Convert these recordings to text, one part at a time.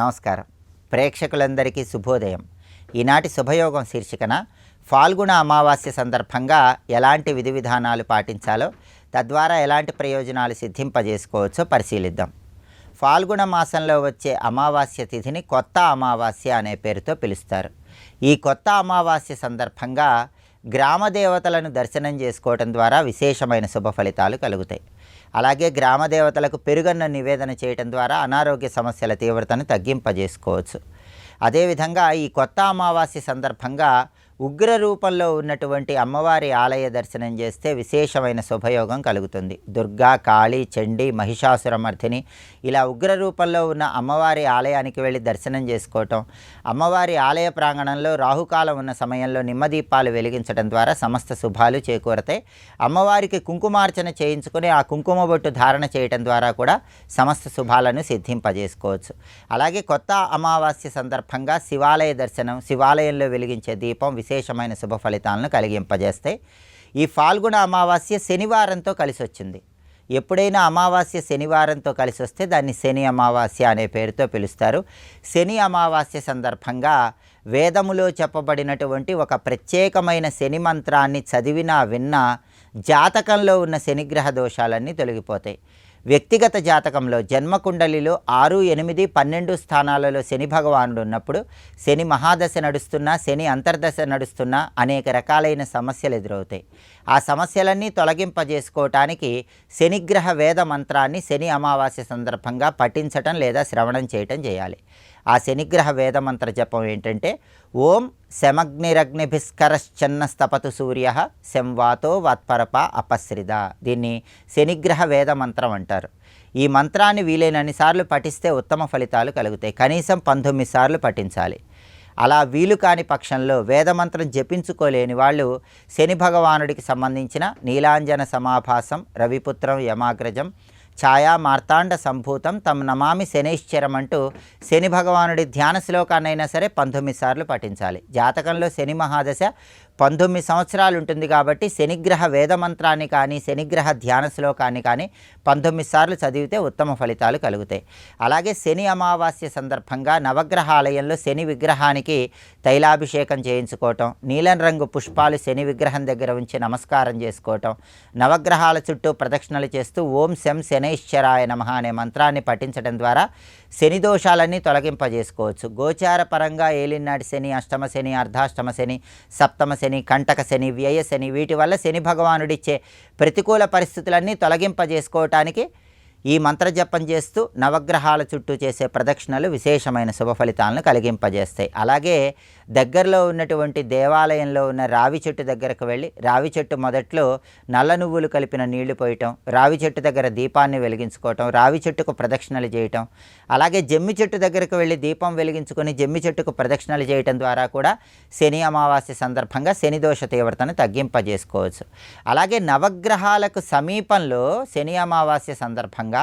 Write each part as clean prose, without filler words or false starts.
నమస్కారం. ప్రేక్షకులందరికీ శుభోదయం. ఈనాటి శుభయోగం శీర్షికన ఫాల్గుణ అమావాస్య సందర్భంగా ఎలాంటి విధి విధానాలు పాటించాలో, తద్వారా ఎలాంటి ప్రయోజనాలు సిద్ధింపజేసుకోవచ్చో పరిశీలిద్దాం. ఫాల్గుణ మాసంలో వచ్చే అమావాస్య తిథిని కొత్త అమావాస్య అనే పేరుతో పిలుస్తారు. ఈ కొత్త అమావాస్య సందర్భంగా గ్రామ దేవతలను దర్శనం చేసుకోవటం ద్వారా విశేషమైన శుభ ఫలితాలు కలుగుతాయి. అలాగే గ్రామ దేవతలకు పెరుగన్న నివేదన చేయటం ద్వారా అనారోగ్య సమస్యల తీవ్రతను తగ్గింపజేసుకోవచ్చు. అదేవిధంగా ఈ కొత్త అమావాస్య సందర్భంగా ఉగ్ర రూపంలో ఉన్నటువంటి అమ్మవారి ఆలయ దర్శనం చేస్తే విశేషమైన శుభయోగం కలుగుతుంది. దుర్గా, కాళీ, చండీ, మహిషాసురమర్ధిని ఇలా ఉగ్ర రూపంలో ఉన్న అమ్మవారి ఆలయానికి వెళ్ళి దర్శనం చేసుకోవటం, అమ్మవారి ఆలయ ప్రాంగణంలో రాహుకాలం ఉన్న సమయంలో నిమ్మదీపాలు వెలిగించడం ద్వారా సమస్త శుభాలు చేకూరతాయి. అమ్మవారికి కుంకుమార్చన చేయించుకొని ఆ కుంకుమ బొట్టు ధారణ చేయటం ద్వారా కూడా సమస్త శుభాలను సిద్ధింపజేసుకోవచ్చు. అలాగే కొత్త అమావాస్య సందర్భంగా శివాలయ దర్శనం, శివాలయంలో వెలిగించే దీపం విశేషమైన శుభ ఫలితాలను కలిగింపజేస్తాయి. ఈ ఫాల్గుణ అమావాస్య శనివారంతో కలిసి వచ్చింది. ఎప్పుడైనా అమావాస్య శనివారంతో కలిసి వస్తే దాన్ని శని అమావాస్య అనే పేరుతో పిలుస్తారు. శని అమావాస్య సందర్భంగా వేదములో చెప్పబడినటువంటి ఒక ప్రత్యేకమైన శని మంత్రాన్ని చదివినా విన్నా జాతకంలో ఉన్న శనిగ్రహ దోషాలన్నీ తొలగిపోతాయి. వ్యక్తిగత జాతకంలో జన్మకుండలిలో 6, 8, 12 స్థానాలలో శని భగవానుడు ఉన్నప్పుడు శని మహాదశ నడుస్తున్నా, శని అంతర్దశ నడుస్తున్నా అనేక రకాలైన సమస్యలు ఎదురవుతాయి. ఆ సమస్యలన్నీ తొలగింపజేసుకోవటానికి శనిగ్రహ వేద మంత్రాన్ని శని అమావాస్య సందర్భంగా పఠించటం లేదా శ్రవణం చేయటం చేయాలి. ఆ శనిగ్రహ వేద మంత్ర జపం ఏంటంటే ఓం శమగ్నిరగ్నిభిస్కరశ్చన్నస్తపతు సూర్య శంవాతో వాత్పరప అపశ్రిద. దీన్ని శనిగ్రహ వేద మంత్రం అంటారు. ఈ మంత్రాన్ని వీలైనన్ని సార్లు పఠిస్తే ఉత్తమ ఫలితాలు కలుగుతాయి. కనీసం 19 సార్లు పఠించాలి. అలా వీలు కాని పక్షంలో వేదమంత్రం జపించుకోలేని వాళ్ళు శని భగవానుడికి సంబంధించిన నీలాంజన సమాభాసం, రవిపుత్రం యమాగ్రజం, ఛాయా మార్తాండ సంభూతం తం నమామి శనైశ్చరం అంటూ శని భగవానుడి ధ్యాన శ్లోకాన్నైనా సరే 19 సార్లు పఠించాలి. జాతకంలో శని మహాదశ 19 సంవత్సరాలు ఉంటుంది కాబట్టి శనిగ్రహ వేదమంత్రాన్ని కానీ శనిగ్రహ ధ్యాన శ్లోకాన్ని కానీ 19 సార్లు చదివితే ఉత్తమ ఫలితాలు కలుగుతాయి. అలాగే శని అమావాస్య సందర్భంగా నవగ్రహాలయంలో శని విగ్రహానికి తైలాభిషేకం చేయించుకోవటం, నీలం రంగు పుష్పాలు శని విగ్రహం దగ్గర ఉంచి నమస్కారం చేసుకోవటం, నవగ్రహాల చుట్టూ ప్రదక్షిణలు చేస్తూ ఓం శం శనైశ్చరాయ నమః అనే మంత్రాన్ని పఠించడం ద్వారా శని దోషాలన్నీ తొలగింపజేసుకోవచ్చు. గోచార పరంగా ఏలినాటి శని, అష్టమ శని, అర్ధాష్టమ శని, సప్తమ శని, కంటక శని, వ్యయ శని, వీటి వల్ల శని భగవానుడిచ్చే ప్రతికూల పరిస్థితులన్నీ తొలగింపజేసుకోవటానికి ఈ మంత్రజపం చేస్తూ నవగ్రహాల చుట్టూ చేసే ప్రదక్షిణలు విశేషమైన శుభ ఫలితాలను కలిగింపజేస్తాయి. అలాగే దగ్గరలో ఉన్నటువంటి దేవాలయంలో ఉన్న రావి చెట్టు దగ్గరకు వెళ్ళి రావి చెట్టు మొదట్లో నల్ల నువ్వులు కలిపిన నీళ్లు పోయటం, రావి చెట్టు దగ్గర దీపాన్ని వెలిగించుకోవటం, రావి చెట్టుకు ప్రదక్షిణలు చేయటం, అలాగే జమ్మి చెట్టు దగ్గరకు వెళ్ళి దీపం వెలిగించుకొని జమ్మి చెట్టుకు ప్రదక్షిణలు చేయటం ద్వారా కూడా శని అమావాస్య సందర్భంగా శని దోష తీవ్రతను తగ్గింపజేసుకోవచ్చు. అలాగే నవగ్రహాలకు సమీపంలో శని అమావాస్య సందర్భంగా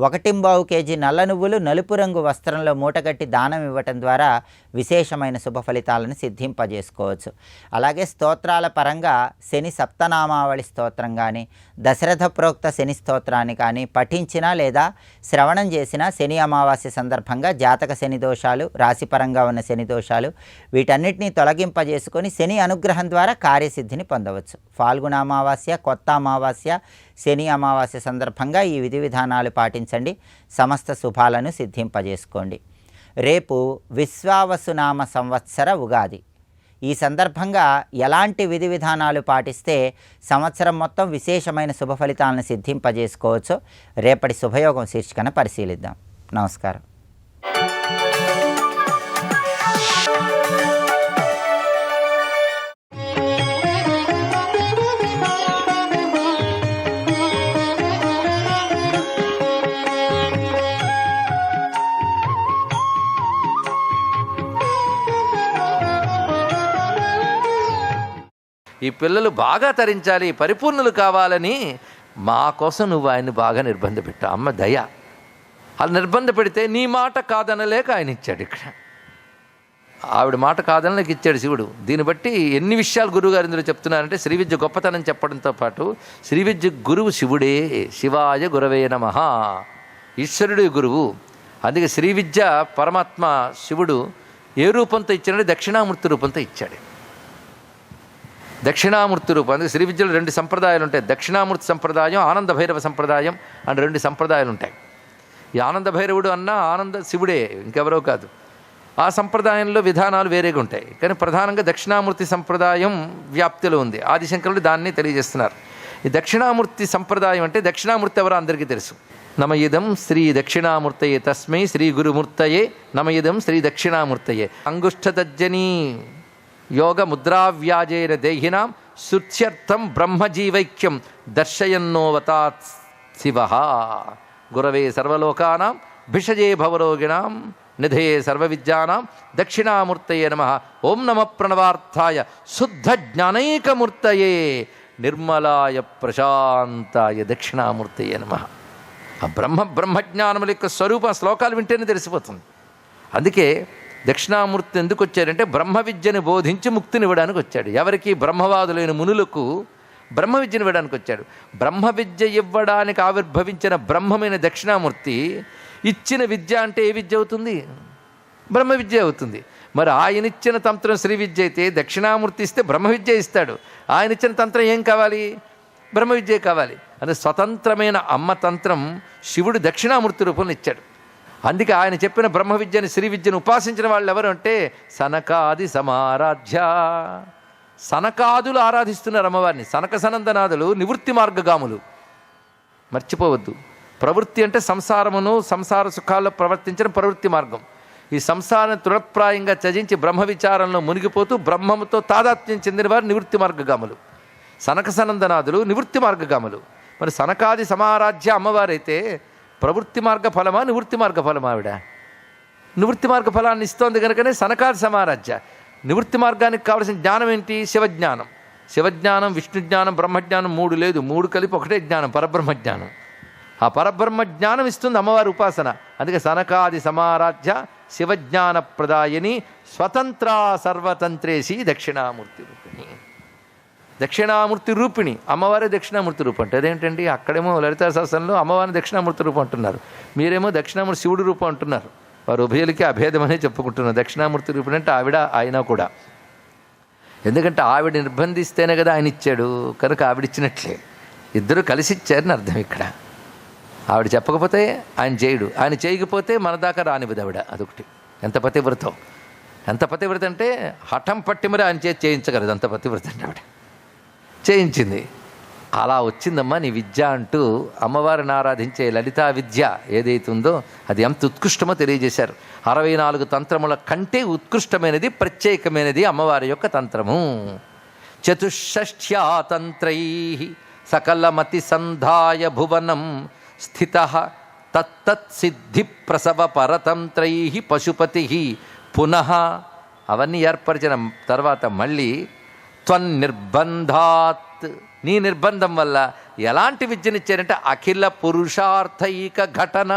1.25 కేజీ నల్ల నువ్వులు నలుపు రంగు వస్త్రంలో మూటగట్టి దానం ఇవ్వటం ద్వారా విశేషమైన శుభ ఫలితాలను సిద్ధింపజేసుకోవచ్చు. అలాగే స్తోత్రాల పరంగా శని సప్తనామావళి స్తోత్రం కానీ దశరథ ప్రోక్త శని స్తోత్రాన్ని కానీ పఠించినా లేదా శ్రవణం చేసినా శని అమావాస్య సందర్భంగా జాతక శని దోషాలు, రాశిపరంగా ఉన్న శని దోషాలు వీటన్నిటినీ తొలగింపజేసుకొని శని అనుగ్రహం ద్వారా కార్యసిద్ధిని పొందవచ్చు. ఫాల్గుణ అమావాస్య, కొత్త అమావాస్య, శని అమావాస్య సందర్భంగా ఈ విధి విధానాలు పాటించండి. సమస్త శుభాలను సిద్ధింపజేసుకోండి. రేపు విశ్వావసునామ సంవత్సర ఉగాది. ఈ సందర్భంగా ఎలాంటి విధి విధానాలు పాటిస్తే సంవత్సరం మొత్తం విశేషమైన శుభ ఫలితాలను సిద్ధింపజేసుకోవచ్చో రేపటి శుభయోగం శీర్షికన పరిశీలిద్దాం. నమస్కారం. ఈ పిల్లలు బాగా తరించాలి, పరిపూర్ణులు కావాలని మా కోసం నువ్వు ఆయన్ని బాగా నిర్బంధ పెట్టావు. అమ్మ దయ. అలా నిర్బంధ పెడితే నీ మాట కాదనలేక ఆయన ఇచ్చాడు. ఇక్కడ ఆవిడ మాట కాదనలేక ఇచ్చాడు శివుడు. దీన్ని బట్టి ఎన్ని విషయాలు గురువుగారు ఇందులో చెప్తున్నారంటే శ్రీ విద్య గొప్పతనం చెప్పడంతో పాటు శ్రీ విద్య గురువు శివుడే. శివాయ గురవే నమః. ఈశ్వరుడు గురువు. అందుకే శ్రీ విద్య పరమాత్మ శివుడు ఏ రూపంతో ఇచ్చాడంటే దక్షిణామూర్తి రూపంతో ఇచ్చాడు. దక్షిణామూర్తి రూపం. అందుకే శ్రీ విద్యలో 2 సంప్రదాయాలు ఉంటాయి. దక్షిణామూర్తి సంప్రదాయం, ఆనంద భైరవ సంప్రదాయం అని 2 సంప్రదాయాలు ఉంటాయి. ఈ ఆనంద భైరవుడు అన్న ఆనంద శివుడే, ఇంకెవరో కాదు. ఆ సంప్రదాయంలో విధానాలు వేరేగా ఉంటాయి. కానీ ప్రధానంగా దక్షిణామూర్తి సంప్రదాయం వ్యాప్తిలో ఉంది. ఆదిశంకరుడు దాన్ని తెలియజేస్తున్నారు. ఈ దక్షిణామూర్తి సంప్రదాయం అంటే దక్షిణామూర్తి ఎవరో అందరికీ తెలుసు. నమయిదం శ్రీ దక్షిణామూర్తయే తస్మై శ్రీ గురుమూర్తయే నమయిదం శ్రీ దక్షిణామూర్తయే. అంగుష్ఠతజ్జనీ యోగ ముద్రావ్యాజేన దేహినాం శుచ్యర్థం బ్రహ్మజీవైక్యం దర్శయన్నోవతాత్ శివ. గురవే సర్వలోకానాం భిషజే భవరోగిణాం నిధయే సర్వవిద్యానాం దక్షిణామూర్తయే నమః. ఓం నమ ప్రణవార్థాయ శుద్ధ జ్ఞానైకమూర్తయే నిర్మలాయ ప్రశాంతాయ దక్షిణామూర్తయే నమః. ఆ బ్రహ్మజ్ఞానముల యొక్క స్వరూపం శ్లోకాలు వింటేనే తెలిసిపోతుంది. అందుకే దక్షిణామూర్తి ఎందుకు వచ్చారంటే బ్రహ్మ విద్యను బోధించి ముక్తినివ్వడానికి వచ్చాడు. ఎవరికి? బ్రహ్మవాదులైన మునులకు బ్రహ్మ విద్యను ఇవ్వడానికి వచ్చాడు. బ్రహ్మ విద్య ఇవ్వడానికి ఆవిర్భవించిన బ్రహ్మమైన దక్షిణామూర్తి ఇచ్చిన విద్య అంటే ఏ విద్య అవుతుంది? బ్రహ్మ విద్య అవుతుంది. మరి ఆయన ఇచ్చిన తంత్రం శ్రీ విద్య అయితే దక్షిణామూర్తి ఇస్తే బ్రహ్మ విద్య ఇస్తాడు. ఆయన ఇచ్చిన తంత్రం ఏం కావాలి? బ్రహ్మ విద్య కావాలి. అంటే స్వతంత్రమైన అమ్మ తంత్రం శివుడు దక్షిణామూర్తి రూపంలో ఇచ్చాడు. అందుకే ఆయన చెప్పిన బ్రహ్మ విద్యను శ్రీ విద్యను ఉపాసించిన వాళ్ళు ఎవరు అంటే సనకాది సమారాధ్య. సనకాదులు ఆరాధిస్తున్నారు అమ్మవారిని. సనక సనందనాదులు నివృత్తి మార్గగాములు, మర్చిపోవద్దు. ప్రవృత్తి అంటే సంసారమును, సంసార సుఖాల్లో ప్రవర్తించడం ప్రవృత్తి మార్గం. ఈ సంసారం తృణప్రాయంగా త్యజించి బ్రహ్మ విచారంలో మునిగిపోతూ బ్రహ్మముతో తాదాత్మ్యం చెందిన వారు నివృత్తి మార్గగాములు. సనక సనందనాదులు నివృత్తి మార్గగాములు. మరి సనకాది సమారాధ్య అమ్మవారైతే ప్రవృత్తి మార్గ ఫలమా నివృత్తి మార్గ ఫలమా? ఆవిడ నివృత్తి మార్గ ఫలాన్ని ఇస్తోంది కనుకనే సనకాది సమారాధ్య. నివృత్తి మార్గానికి కావలసిన జ్ఞానం ఏంటి? శివజ్ఞానం. శివజ్ఞానం, విష్ణుజ్ఞానం, బ్రహ్మజ్ఞానం 3 లేదు, 3 కలిపి ఒకటే జ్ఞానం, పరబ్రహ్మజ్ఞానం. ఆ పరబ్రహ్మ జ్ఞానం ఇస్తుంది అమ్మవారి ఉపాసన. అందుకే సనకాది సమారాధ్య శివజ్ఞాన ప్రదాయని స్వతంత్ర సర్వతంత్రేసి దక్షిణామూర్తి రూపిణి. దక్షిణామూర్తి రూపిణి అమ్మవారే దక్షిణామూర్తి రూపం అంటే అదేంటండి? అక్కడేమో లలితా శాస్త్రంలో అమ్మవారిని దక్షిణామూర్తి రూపం అంటున్నారు, మీరేమో దక్షిణామూర్తి శివుడి రూపం అంటున్నారు. వారు ఉభయులకి అభేదమనే చెప్పుకుంటున్నారు. దక్షిణామూర్తి రూపిణి అంటే ఆవిడ, ఆయన కూడా. ఎందుకంటే ఆవిడ నిర్బంధిస్తేనే కదా ఆయన ఇచ్చాడు, కనుక ఆవిడిచ్చినట్లే. ఇద్దరు కలిసి ఇచ్చారని అర్థం ఇక్కడ. ఆవిడ చెప్పకపోతే ఆయన చేయడు, ఆయన చేయకపోతే మన దాకా రానివ్వదు ఆవిడ. అదొకటి. ఎంత పతివ్రతం! ఎంత పతివ్రత అంటే హఠం పట్టి మరి ఆయన చేయించగలదు. అంత పతివ్రత అంటే ఆవిడ చేయించింది. అలా వచ్చిందమ్మా నీ విద్య అంటూ అమ్మవారిని ఆరాధించే లలితా విద్య ఏదైతుందో అది ఎంత ఉత్కృష్టమో తెలియజేశారు. 64 తంత్రముల కంటే ఉత్కృష్టమైనది, ప్రత్యేకమైనది అమ్మవారి యొక్క తంత్రము. చతుషష్ఠ్యా తంత్రై సకలమతి సంధాయ భువనం స్థిత తత్తత్సిద్ధి ప్రసవ పరతంత్రై పశుపతి పునః. అవన్నీ ఏర్పరిచిన తర్వాత మళ్ళీ త్వన్నిర్బంధాత్, నీ నిర్బంధం వల్ల ఎలాంటి విద్యనిచ్చారంటే అఖిల పురుషార్థైక ఘటన.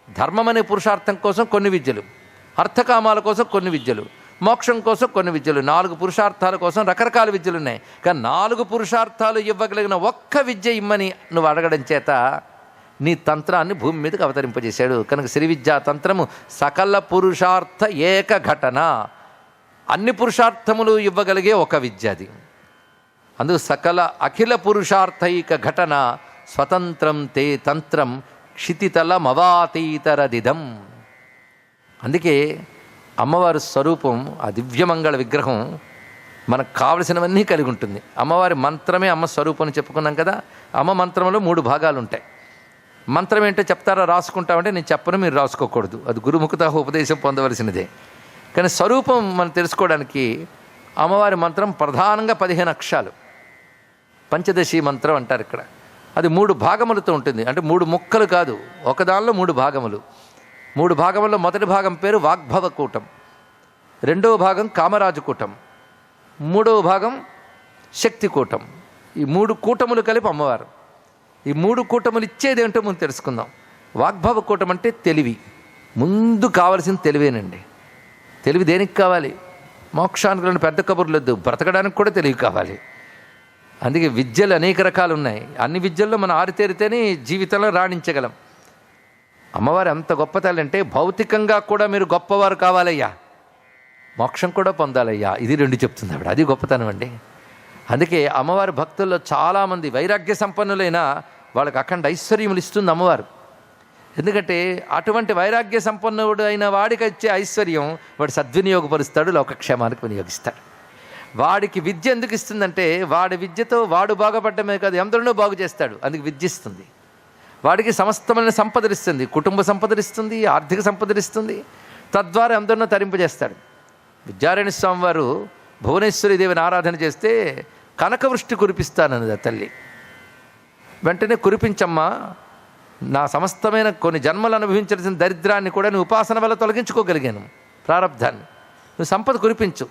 ధర్మం అనే పురుషార్థం కోసం కొన్ని విద్యలు, అర్థకామాల కోసం కొన్ని విద్యలు, మోక్షం కోసం కొన్ని విద్యలు, 4 పురుషార్థాల కోసం రకరకాల విద్యలు ఉన్నాయి. కానీ 4 పురుషార్థాలు ఇవ్వగలిగిన ఒక్క విద్య ఇమ్మని నువ్వు అడగడం చేత నీ తంత్రాన్ని భూమి మీదకి అవతరింపజేశాడు. కనుక శ్రీ విద్యా తంత్రము సకల పురుషార్థ ఏక ఘటన. అన్ని పురుషార్థములు ఇవ్వగలిగే ఒక విద్య అది. అందుకు సకల అఖిల పురుషార్థైక ఘటన స్వతంత్రం తే తంత్రం క్షితితలమవాతీతరదిదం. అందుకే అమ్మవారి స్వరూపం, ఆ దివ్యమంగళ విగ్రహం మనకు కావలసినవన్నీ కలిగి ఉంటుంది. అమ్మవారి మంత్రమే అమ్మ స్వరూపం అని చెప్పుకున్నాం కదా. అమ్మ మంత్రంలో 3 భాగాలు ఉంటాయి. మంత్రం ఏంటో చెప్తారా, రాసుకుంటామంటే నేను చెప్పను, మీరు రాసుకోకూడదు, అది గురుముఖత ఉపదేశం పొందవలసినదే. కానీ స్వరూపం మనం తెలుసుకోవడానికి అమ్మవారి మంత్రం ప్రధానంగా 15 అక్షరాలు, పంచదశి మంత్రం అంటారు ఇక్కడ. అది 3 భాగములతో ఉంటుంది. అంటే 3 ముక్కలు కాదు, ఒకదానిలో 3 భాగములు. 3 భాగముల్లో మొదటి భాగం పేరు వాగ్భవ కూటం, రెండవ భాగం కామరాజు కూటం, మూడవ భాగం శక్తి కూటం. ఈ 3 కూటములు కలిపి అమ్మవారు. ఈ 3 కూటములు ఇచ్చేది ఏంటో మనం తెలుసుకుందాం. వాగ్భవ కూటం అంటే తెలివి. ముందు కావలసిన తెలివేనండి. తెలివి దేనికి కావాలి? మోక్షానికి పెద్ద కబుర్లొద్దు, బ్రతకడానికి కూడా తెలివి కావాలి. అందుకే విద్యలు అనేక రకాలు ఉన్నాయి. అన్ని విద్యల్లో మనం ఆరితేరితేనే జీవితంలో రాణించగలం. అమ్మవారు ఎంత గొప్ప తల్లి అంటే, భౌతికంగా కూడా మీరు గొప్పవారు కావాలయ్యా, మోక్షం కూడా పొందాలయ్యా, ఇది రెండు చెప్తుంది ఆవిడ. అది గొప్పతనం అండి. అందుకే అమ్మవారి భక్తుల్లో చాలామంది వైరాగ్య సంపన్నులైన వాళ్ళకి అఖండ ఐశ్వర్యములు ఇస్తుంది అమ్మవారు. ఎందుకంటే అటువంటి వైరాగ్య సంపన్నుడు అయిన వాడికి వచ్చే ఐశ్వర్యం వాడు సద్వినియోగపరుస్తాడు, లోకక్షేమానికి వినియోగిస్తాడు. వాడికి విద్య ఎందుకు ఇస్తుందంటే, వాడి విద్యతో వాడు బాగుపడటమే కాదు, అందరినూ బాగు చేస్తాడు. అందుకు విద్య ఇస్తుంది. వాడికి సమస్తమైన సంపదలిస్తుంది, కుటుంబ సంపదలిస్తుంది, ఆర్థిక సంపదలిస్తుంది. తద్వారా అందరినూ తరింపజేస్తాడు. విద్యారణ్య స్వామి వారు భువనేశ్వరి దేవిని ఆరాధన చేస్తే కనకవృష్టి కురిపిస్తానన్నది ఆ తల్లి. వెంటనే కురిపించమ్మా, నా సమస్తమైన కొన్ని జన్మలు అనుభవించాల్సిన దరిద్రాన్ని కూడా నువ్వు ఉపాసన వల్ల తొలగించుకోగలిగాను, ప్రారంధాన్ని నువ్వు సంపద కురిపించు,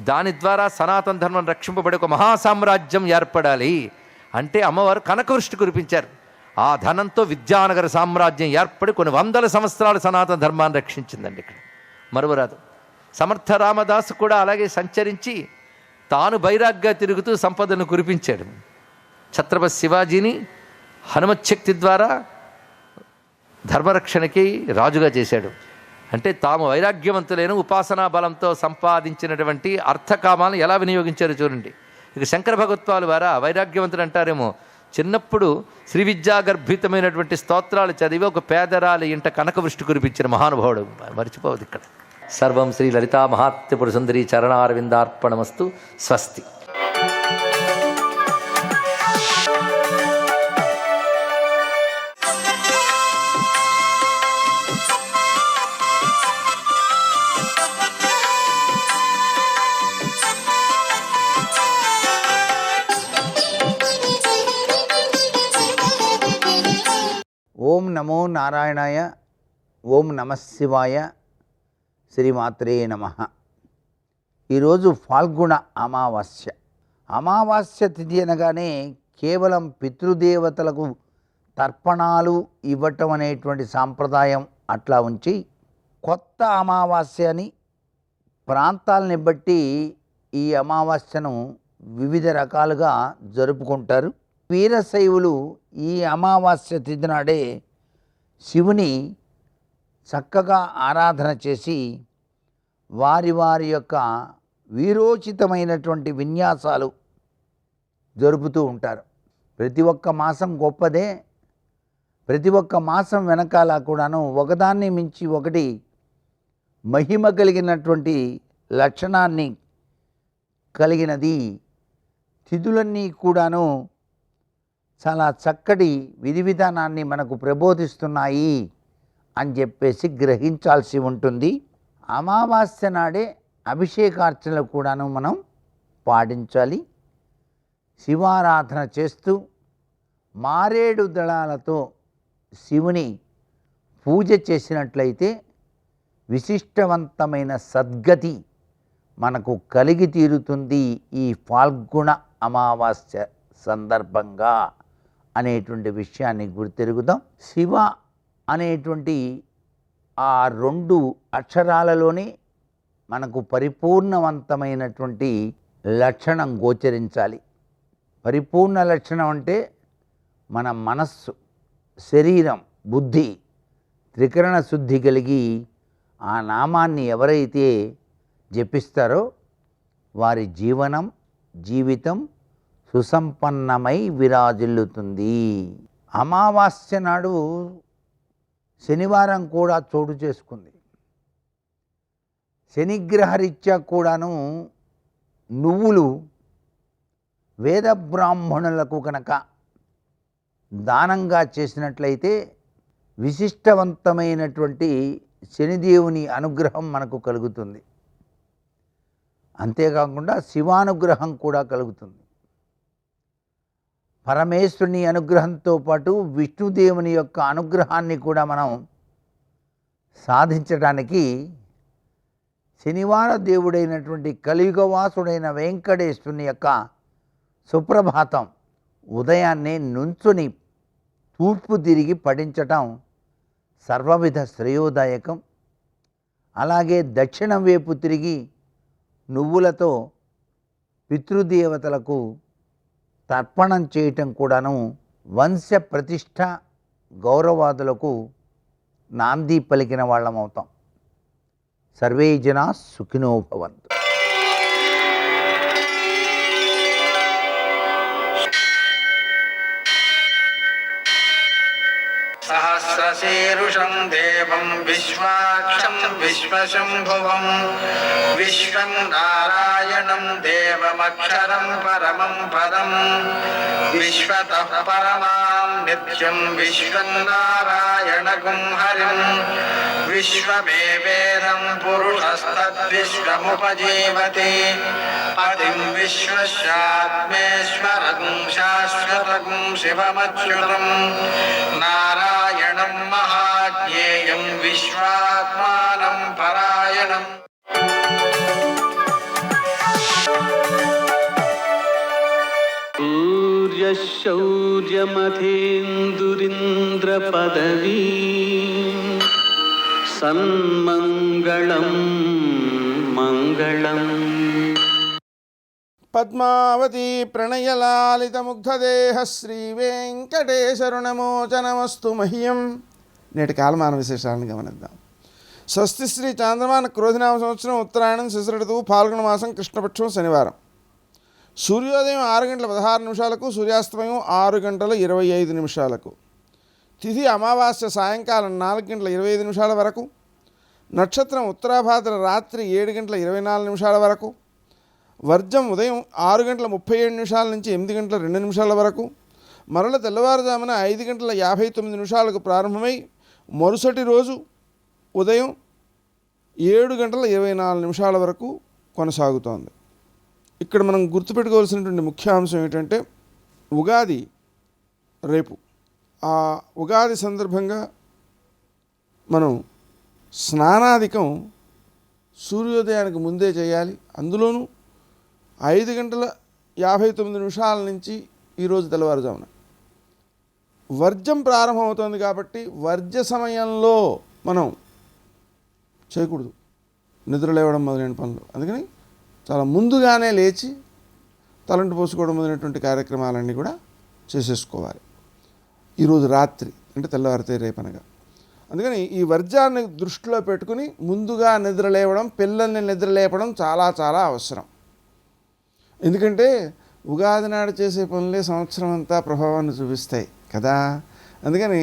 దాని ద్వారా సనాతన ధర్మం రక్షింపబడే ఒక మహాసామ్రాజ్యం ఏర్పడాలి అంటే అమ్మవారు కనకవృష్టి కురిపించారు. ఆ ధనంతో విద్యానగర సామ్రాజ్యం ఏర్పడి కొన్ని వందల సంవత్సరాలు సనాతన ధర్మాన్ని రక్షించిందండి. ఇక్కడ మరువరాదు. సమర్థ రామదాసు కూడా అలాగే సంచరించి తాను బైరాగ్గా తిరుగుతూ సంపదను కురిపించాడు. ఛత్రపతి శివాజీని హనుమత్శక్తి ద్వారా ధర్మరక్షణకి రాజుగా చేశాడు. అంటే తాము వైరాగ్యవంతులైన ఉపాసనా బలంతో సంపాదించినటువంటి అర్థకామాలను ఎలా వినియోగించారో చూడండి. ఇక శంకర భగవత్పాలు వారా వైరాగ్యవంతులు అంటారేమో, చిన్నప్పుడు శ్రీ విద్యాగర్భితమైనటువంటి స్తోత్రాలు చదివి ఒక పేదరాలి ఇంట కనకవృష్టి కురిపించిన మహానుభావుడు, మర్చిపోవద్దు ఇక్కడ. సర్వం శ్రీ లలితా మహాత్రిపుర సుందరి చరణారవిందార్పణమస్తు. స్వస్తి. ఓం నమో నారాయణాయ. ఓం నమఃశివాయ. శ్రీమాత్రే నమః. ఈరోజు ఫాల్గుణ అమావాస్య. అమావాస్య తిథి అనగానే కేవలం పితృదేవతలకు తర్పణాలు ఇవ్వటం అనేటువంటి సాంప్రదాయం అట్లా ఉంచి, కొత్త అమావాస్య అని ప్రాంతాలని బట్టి ఈ అమావాస్యను వివిధ రకాలుగా జరుపుకుంటారు. వీరశైవులు ఈ అమావాస్య తిథి నాడే శివుని చక్కగా ఆరాధన చేసి వారి వారి యొక్క వీరోచితమైనటువంటి విన్యాసాలు జరుపుతూ ఉంటారు. ప్రతి ఒక్క మాసం గొప్పదే. ప్రతి ఒక్క మాసం వెనకాల కూడాను ఒకదాన్ని మించి ఒకటి మహిమ కలిగినటువంటి లక్షణాన్ని కలిగినది. తిథులన్నీ కూడాను చాలా చక్కటి విధి విధానాన్ని మనకు ప్రబోధిస్తున్నాయి అని చెప్పేసి గ్రహించాల్సి ఉంటుంది. అమావాస్య నాడే అభిషేకార్చనలు కూడాను మనం పాటించాలి. శివారాధన చేస్తూ మారేడు దళాలతో శివుని పూజ చేసినట్లయితే విశిష్టవంతమైన సద్గతి మనకు కలిగి తీరుతుంది ఈ ఫాల్గుణ అమావాస్య సందర్భంగా అనేటువంటి విషయాన్ని గుర్తెరుగుదాం. శివ అనేటువంటి ఆ రెండు అక్షరాలలోనే మనకు పరిపూర్ణవంతమైనటువంటి లక్షణం గోచరించాలి. పరిపూర్ణ లక్షణం అంటే మన మనస్సు, శరీరం, బుద్ధి త్రికరణ శుద్ధి కలిగి ఆ నామాన్ని ఎవరైతే జపిస్తారో వారి జీవితం సుసంపన్నమై విరాజిల్లుతుంది. అమావాస్య నాడు శనివారం కూడా చోటు చేసుకుంది. శనిగ్రహరీత్యా కూడాను నువ్వులు వేద బ్రాహ్మణులకు కనుక దానంగా చేసినట్లయితే విశిష్టవంతమైనటువంటి శనిదేవుని అనుగ్రహం మనకు కలుగుతుంది. అంతేకాకుండా శివానుగ్రహం కూడా కలుగుతుంది. పరమేశ్వరుని అనుగ్రహంతో పాటు విష్ణుదేవుని యొక్క అనుగ్రహాన్ని కూడా మనం సాధించడానికి శనివార దేవుడైనటువంటి కలియుగవాసుడైన వెంకటేశ్వరుని యొక్క సుప్రభాతం ఉదయాన్నే నుంచుని తూర్పు తిరిగి పఠించటం సర్వవిధ శ్రేయోదాయకం. అలాగే దక్షిణం వైపు తిరిగి నువ్వులతో పితృదేవతలకు తర్పణం చేయటం కూడాను వంశ ప్రతిష్ట గౌరవాదులకు నాంది పలికిన వాళ్ళం అవుతాం. సర్వే జనా సుఖినో భవంతు. సహస్రశీరుషం దేవం విశ్వాక్షం విశ్వశంభువం విశ్వం నారాయణం దేవమక్షరం పరమం పదం విశ్వతః పరమాం నిత్యం విశ్వం నారాయణగుం హరిం విశ్వమేవేదం పురుషస్తద్విశ్వముపజీవతి పతిం విశ్వస్యాత్మేశ్వరం శాశ్వతగుం శివమచ్యుతం నారాయణం మహాజ్ఞేయం విశ్వాత్మానం పరాయణం. సూర్యశౌర్యమథేందురింద్రపదవీ సన్మంగళం మంగళం. పద్మావతి ప్రణయలాలితముగ్ధదేహ శ్రీవేంకటేశరుణమోచనమస్తు మహ్యం. నేటి కాలమాన విశేషాలను గమనిద్దాం. స్వస్తి శ్రీ చాంద్రమాన క్రోధినామ సంవత్సరం ఉత్తరాయణం శిశిర ఋతువు ఫాల్గుణ మాసం కృష్ణపక్షం శనివారం. సూర్యోదయం 6:16 సూర్యాస్తమయం 6:25. తిథి అమావాస్య సాయంకాలం 4:25 వరకు. నక్షత్రం ఉత్తరాభాద్ర రాత్రి 7:24 వరకు. వర్జం ఉదయం 6:37 నుంచి 8:02 వరకు. మరల తెల్లవారుజామున 5:59 ప్రారంభమై మరుసటి రోజు ఉదయం 7:24 వరకు కొనసాగుతోంది. ఇక్కడ మనం గుర్తుపెట్టుకోవాల్సినటువంటి ముఖ్యాంశం ఏంటంటే ఉగాది రేపు. ఆ ఉగాది సందర్భంగా మనం స్నానాధికం సూర్యోదయానికి ముందే చేయాలి. అందులోనూ 5:59 నుంచి ఈరోజు తెల్లవారుజామున వర్జం ప్రారంభమవుతోంది కాబట్టి వర్జ సమయంలో మనం చేయకూడదు నిద్ర లేవడం మొదలైన పనులు. అందుకని చాలా ముందుగానే లేచి తలంటు పోసుకోవడం మొదలైనటువంటి కార్యక్రమాలన్నీ కూడా చేసేసుకోవాలి ఈరోజు రాత్రి, అంటే తెల్లవారితే రేపనగా. అందుకని ఈ వర్జాన్ని దృష్టిలో పెట్టుకుని ముందుగా నిద్ర లేవడం, పిల్లల్ని నిద్ర లేపడం చాలా చాలా అవసరం. ఎందుకంటే ఉగాది నాడు చేసే పనులే సంవత్సరం అంతా ప్రభావాన్ని చూపిస్తాయి కదా. అందుకని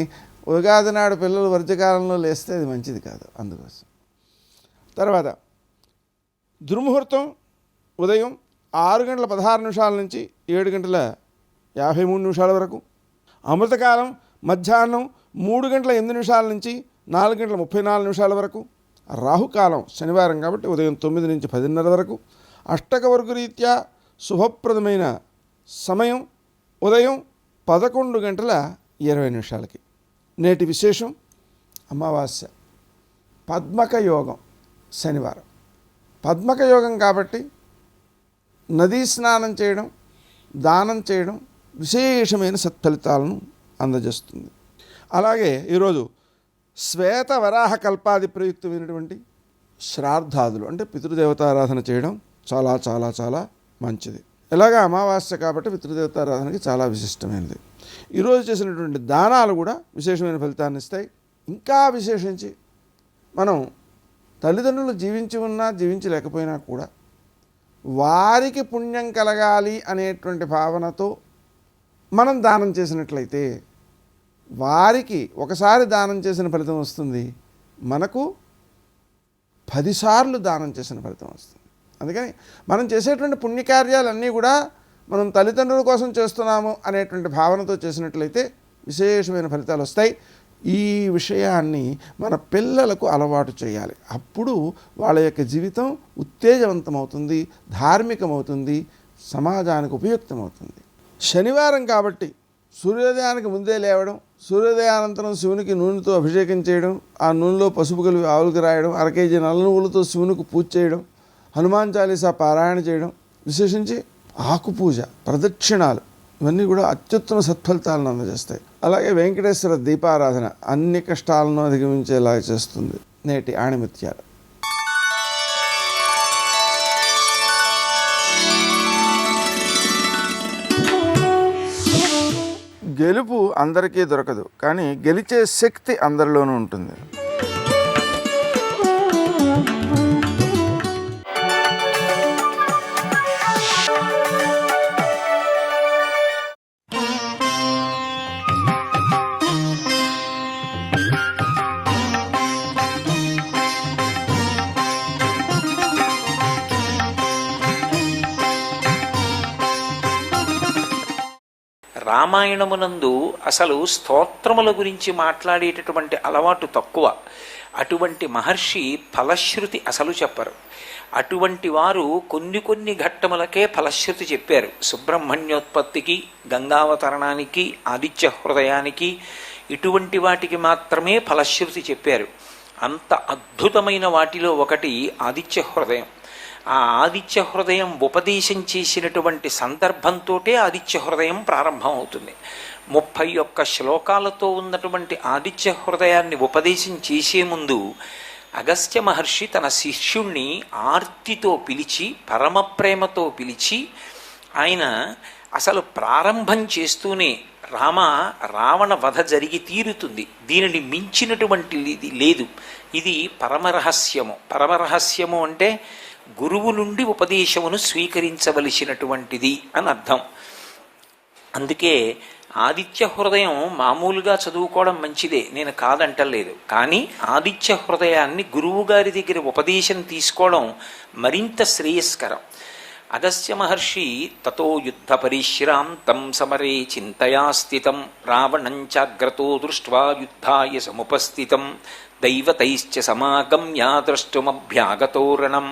ఉగాది నాడు పిల్లలు వర్జకాలంలో లేస్తే అది మంచిది కాదు. అందుకోసం తర్వాత దుర్ముహూర్తం ఉదయం 6:16 నుంచి 7:53 వరకు. అమృతకాలం మధ్యాహ్నం 3:08 నుంచి 4:34 వరకు. రాహుకాలం శనివారం కాబట్టి ఉదయం 9 నుంచి 10:30 వరకు. అష్టక వర్గ రీత్యా శుభప్రదమైన సమయం ఉదయం 11:20 నేటి విశేషం అమావాస్య, పద్మక యోగం శనివారం. పద్మక యోగం కాబట్టి నదీ స్నానం చేయడం, దానం చేయడం విశేషమైన సత్ఫలితాలను అందజేస్తుంది. అలాగే ఈరోజు శ్వేత వరాహ కల్పాది ప్రయుక్తమైనటువంటి శ్రాద్ధాదులు అంటే పితృదేవతారాధన చేయడం చాలా చాలా చాలా మంచిది. ఇలాగా అమావాస్య కాబట్టి పితృదేవతారాధనకి చాలా విశిష్టమైనది. ఈరోజు చేసినటువంటి దానాలు కూడా విశేషమైన ఫలితాన్ని ఇస్తాయి. ఇంకా విశేషించి మనం తల్లిదండ్రులు జీవించి ఉన్నా జీవించి లేకపోయినా కూడా వారికి పుణ్యం కలగాలి అనేటువంటి భావనతో మనం దానం చేసినట్లయితే వారికి ఒకసారి దానం చేసిన ఫలితం వస్తుంది, మనకు 10 సార్లు దానం చేసిన ఫలితం వస్తుంది. అందుకని మనం చేసేటువంటి పుణ్యకార్యాలన్నీ కూడా మనం తల్లిదండ్రుల కోసం చేస్తున్నాము అనేటువంటి భావనతో చేసినట్లయితే విశేషమైన ఫలితాలు వస్తాయి. ఈ విషయాన్ని మన పిల్లలకు అలవాటు చేయాలి. అప్పుడు వాళ్ళ యొక్క జీవితం ఉత్తేజవంతమవుతుంది, ధార్మికమవుతుంది, సమాజానికి ఉపయుక్తమవుతుంది. శనివారం కాబట్టి సూర్యోదయానికి ముందే లేవడం, సూర్యోదయానంతరం శివునికి నూనెతో అభిషేకం చేయడం, ఆ నూనెలో పసుపు కలిపి ఆవులకు రాయడం, 1 కేజీ నల్ల నువ్వులతో శివునికి పూజ చేయడం, హనుమాన్ చాలీసా పారాయణ చేయడం, విశేషించి ఆకు పూజ, ప్రదక్షిణాలు ఇవన్నీ కూడా అత్యుత్తమ సత్ఫలితాలను అందజేస్తాయి. అలాగే వెంకటేశ్వర దీపారాధన అన్ని కష్టాలను అధిగమించేలా చేస్తుంది. నేటి ఆణిముత్యాలు. గెలుపు అందరికీ దొరకదు, కానీ గెలిచే శక్తి అందరిలోనూ ఉంటుంది. రామాయణమునందు అసలు స్తోత్రముల గురించి మాట్లాడేటటువంటి అలవాటు తక్కువ. అటువంటి మహర్షి ఫలశ్రుతి అసలు చెప్పరు. అటువంటి వారు కొన్ని ఘట్టములకే ఫలశ్రుతి చెప్పారు. సుబ్రహ్మణ్యోత్పత్తికి, గంగావతరణానికి, ఆదిత్య హృదయానికి, ఇటువంటి వాటికి మాత్రమే ఫలశ్రుతి చెప్పారు. అంత అద్భుతమైన వాటిలో ఒకటి ఆదిత్య హృదయం. ఆ ఆదిత్య హృదయం ఉపదేశం చేసినటువంటి సందర్భంతోటే ఆదిత్య హృదయం ప్రారంభం అవుతుంది. 31 శ్లోకాలతో ఉన్నటువంటి ఆదిత్య హృదయాన్ని ఉపదేశం చేసే ముందు అగస్త్య మహర్షి తన శిష్యుణ్ణి ఆర్తితో పిలిచి, పరమ ప్రేమతో పిలిచి, ఆయన అసలు ప్రారంభం చేస్తూనే రావణ వధ జరిగి తీరుతుంది, దీనిని మించినటువంటిది లేదు, ఇది పరమరహస్యము. పరమరహస్యము అంటే గురువు నుండి ఉపదేశమును స్వీకరించవలసినటువంటిది అని అర్థం. అందుకే ఆదిత్య హృదయం మామూలుగా చదువుకోవడం మంచిదే, నేను కాదంటలేదు. కానీ ఆదిత్య హృదయాన్ని గురువు గారి దగ్గర ఉపదేశం తీసుకోవడం మరింత శ్రేయస్కరం. అగస్త్య మహర్షి తతో యుద్ధ పరిశ్రాంతం సమరే చింతయా స్థితం రావణంచాగ్రతో దృష్ట్వా యుద్ధాయ సముపస్థితం దైవతైశ్చ సమాగమ్య ద్రష్టుమభ్యాగతోరణం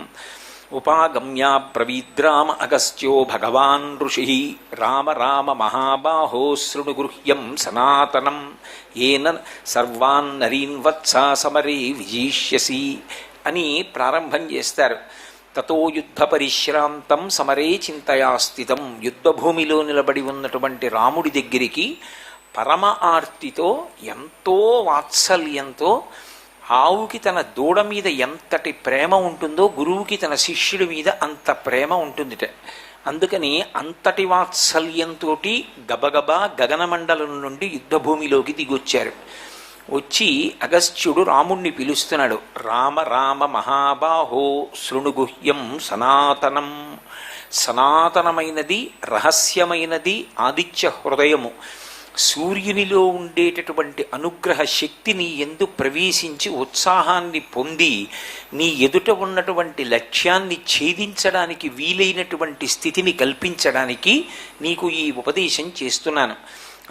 ఉపాగమ్య బ్రవీద్రామ అగస్త్యో భగవాన్ ఋషి రామ రామ మహాబాహో శృణుగృహ్యం సనాతనం ఏన సర్వాన్ నరీన్ వత్సా సమరే విజయిష్యసి అని ప్రారంభం చేస్తారు. తతో యుద్ధ పరిశ్రాంతం సమరే చింతయా స్థితం. యుద్ధభూమిలో నిలబడి ఉన్నటువంటి రాముడి దగ్గరికి పరమ ఆర్తితో, ఎంతో వాత్సల్యంతో, ఆవుకి తన దూడ మీద ఎంతటి ప్రేమ ఉంటుందో గురువుకి తన శిష్యుడి మీద అంత ప్రేమ ఉంటుందిట. అందుకని అంతటి వాత్సల్యంతో గబగబా గగనమండలం నుండి యుద్ధభూమిలోకి దిగొచ్చారు. వచ్చి అగస్త్యుడు రాముణ్ణి పిలుస్తున్నాడు. రామ రామ మహాబాహో శృణుగుహ్యం సనాతనం. సనాతనమైనది, రహస్యమైనది ఆదిత్య హృదయము. సూర్యునిలో ఉండేటటువంటి అనుగ్రహ శక్తిని ఎందు ప్రవేశించి ఉత్సాహాన్ని పొంది నీ ఎదుట ఉన్నటువంటి లక్ష్యాన్ని ఛేదించడానికి వీలైనటువంటి స్థితిని కల్పించడానికి నీకు ఈ ఉపదేశం చేస్తున్నాను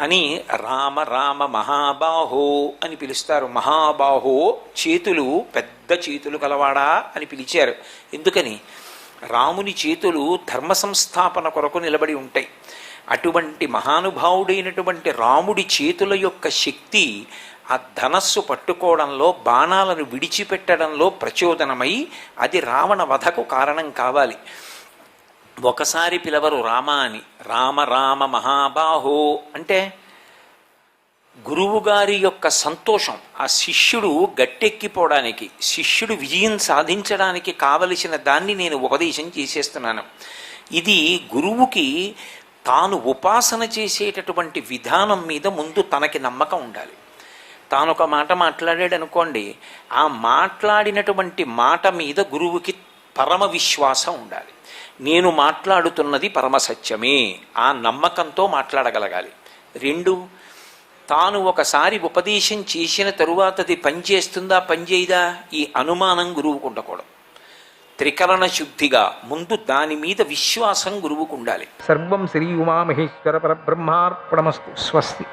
అని రామ రామ మహాబాహో అని పిలుస్తారు. మహాబాహో చేతులు పెద్ద చేతులు కలవాడా అని పిలిచారు. ఎందుకని? రాముని చేతులు ధర్మ సంస్థాపన కొరకు నిలబడి ఉంటాయి. అటువంటి మహానుభావుడైనటువంటి రాముడి చేతుల యొక్క శక్తి ఆ ధనస్సు పట్టుకోవడంలో, బాణాలను విడిచిపెట్టడంలో ప్రచోదనమై అది రావణ వధకు కారణం కావాలి. ఒకసారి పిలవరు రామ అని. రామ రామ మహాబాహో అంటే గురువుగారి యొక్క సంతోషం, ఆ శిష్యుడు గట్టెక్కిపోవడానికి, శిష్యుడు విజయం సాధించడానికి కావలసిన దాన్ని నేను ఉపదేశం చేసేస్తున్నాను. ఇది గురువుకి తాను ఉపాసన చేసేటటువంటి విధానం మీద ముందు తనకి నమ్మకం ఉండాలి. తాను ఒక మాట మాట్లాడాడు అనుకోండి, ఆ మాట్లాడినటువంటి మాట మీద గురువుకి పరమ విశ్వాసం ఉండాలి. నేను మాట్లాడుతున్నది పరమసత్యమే, ఆ నమ్మకంతో మాట్లాడగలగాలి. 2, తాను ఒకసారి ఉపదేశం చేసిన తరువాత అది పనిచేస్తుందా పనిచేయదా ఈ అనుమానం గురువుకు ఉండకూడదు. త్రికరణ శుద్ధిగా ముందు దాని మీద విశ్వాసం గురువుకు ఉండాలి. సర్వం శ్రీ ఉమామహేశ్వర పరబ్రహ్మార్పణమస్తు. స్వస్తి.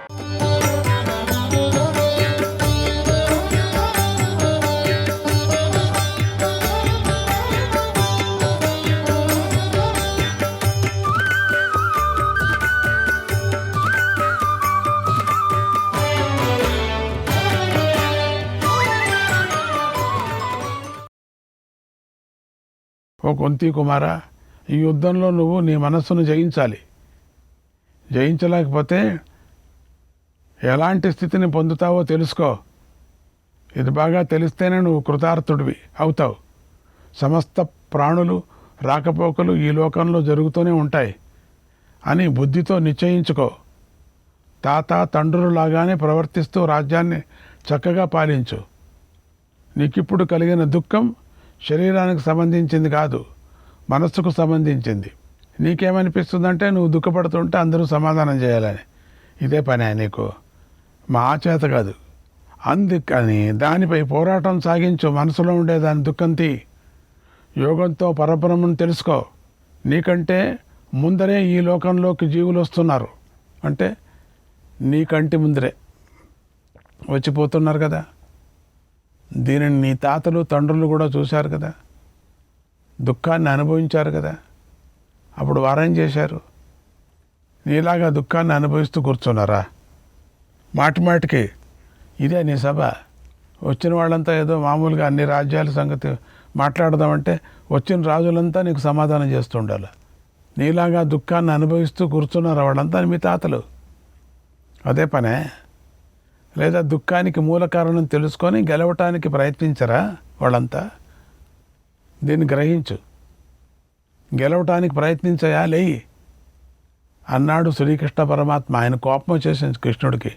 ఓ కుంతి కుమార, ఈ యుద్ధంలో నువ్వు నీ మనస్సును జయించాలి. జయించలేకపోతే ఎలాంటి స్థితిని పొందుతావో తెలుసుకో. ఇది బాగా తెలిస్తేనే నువ్వు కృతార్థుడివి అవుతావు. సమస్త ప్రాణులు రాకపోకలు ఈ లోకంలో జరుగుతూనే ఉంటాయి అని బుద్ధితో నిశ్చయించుకో. తాత తండ్రులాగానే ప్రవర్తిస్తూ రాజ్యాన్ని చక్కగా పాలించు. నీకిప్పుడు కలిగిన దుఃఖం శరీరానికి సంబంధించింది కాదు, మనస్సుకు సంబంధించింది. నీకేమనిపిస్తుందంటే నువ్వు దుఃఖపడుతుంటే అందరూ సమాధానం చేయాలని. ఇదే పని నీకు, మా చేత కాదు. అందుకని దానిపై పోరాటం సాగించు. మనసులో ఉండే దాని దుఃఖం తీ. యోగంతో పరబ్రహ్మను తెలుసుకో. నీకంటే ముందరే ఈ లోకంలోకి జీవులు వస్తున్నారు. అంటే నీకంటి ముందరే వచ్చిపోతున్నారు కదా. దీనిని నీ తాతలు తండ్రులు కూడా చూశారు కదా, దుఃఖాన్ని అనుభవించారు కదా. అప్పుడు వారేం చేశారు? నీలాగా దుఃఖాన్ని అనుభవిస్తూ కూర్చున్నారా? మాటిమాటికి ఇదే నీ సభ. వచ్చిన వాళ్ళంతా ఏదో మామూలుగా అన్ని రాజ్యాల సంగతి మాట్లాడదామంటే వచ్చిన రాజులంతా నీకు సమాధానం చేస్తూ ఉండాలి. నీలాగా దుఃఖాన్ని అనుభవిస్తూ కూర్చున్నారు వాళ్ళంతా మీ తాతలు. అదే పనే. లేదా దుఃఖానికి మూల కారణం తెలుసుకొని గెలవటానికి ప్రయత్నించరా వాళ్ళంతా? దీన్ని గ్రహించు. గెలవటానికి ప్రయత్నించయా, లేయి అన్నాడు శ్రీకృష్ణ పరమాత్మ. ఆయన కోపం వచ్చేసింది కృష్ణుడికి,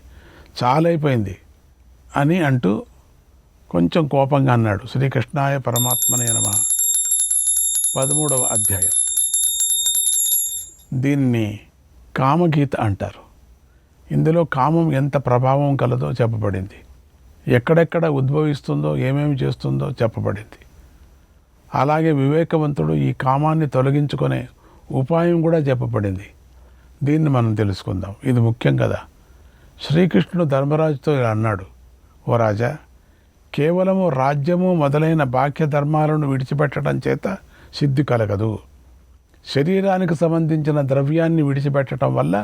చాలైపోయింది అని అంటూ కొంచెం కోపంగా అన్నాడు. శ్రీకృష్ణాయ పరమాత్మనే నమః. 13వ అధ్యాయం. దీన్ని కామగీత అంటారు. ఇందులో కామం ఎంత ప్రభావం కలదో చెప్పబడింది. ఎక్కడెక్కడ ఉద్భవిస్తుందో, ఏమేమి చేస్తుందో చెప్పబడింది. అలాగే వివేకవంతుడు ఈ కామాన్ని తొలగించుకునే ఉపాయం కూడా చెప్పబడింది. దీన్ని మనం తెలుసుకుందాం. ఇది ముఖ్యం కదా. శ్రీకృష్ణుడు ధర్మరాజుతో ఇలా అన్నాడు, ఓ రాజా, కేవలము రాజ్యము మొదలైన బాహ్య ధర్మాలను విడిచిపెట్టడం చేత సిద్ధి కలగదు. శరీరానికి సంబంధించిన ద్రవ్యాన్ని విడిచిపెట్టడం వల్ల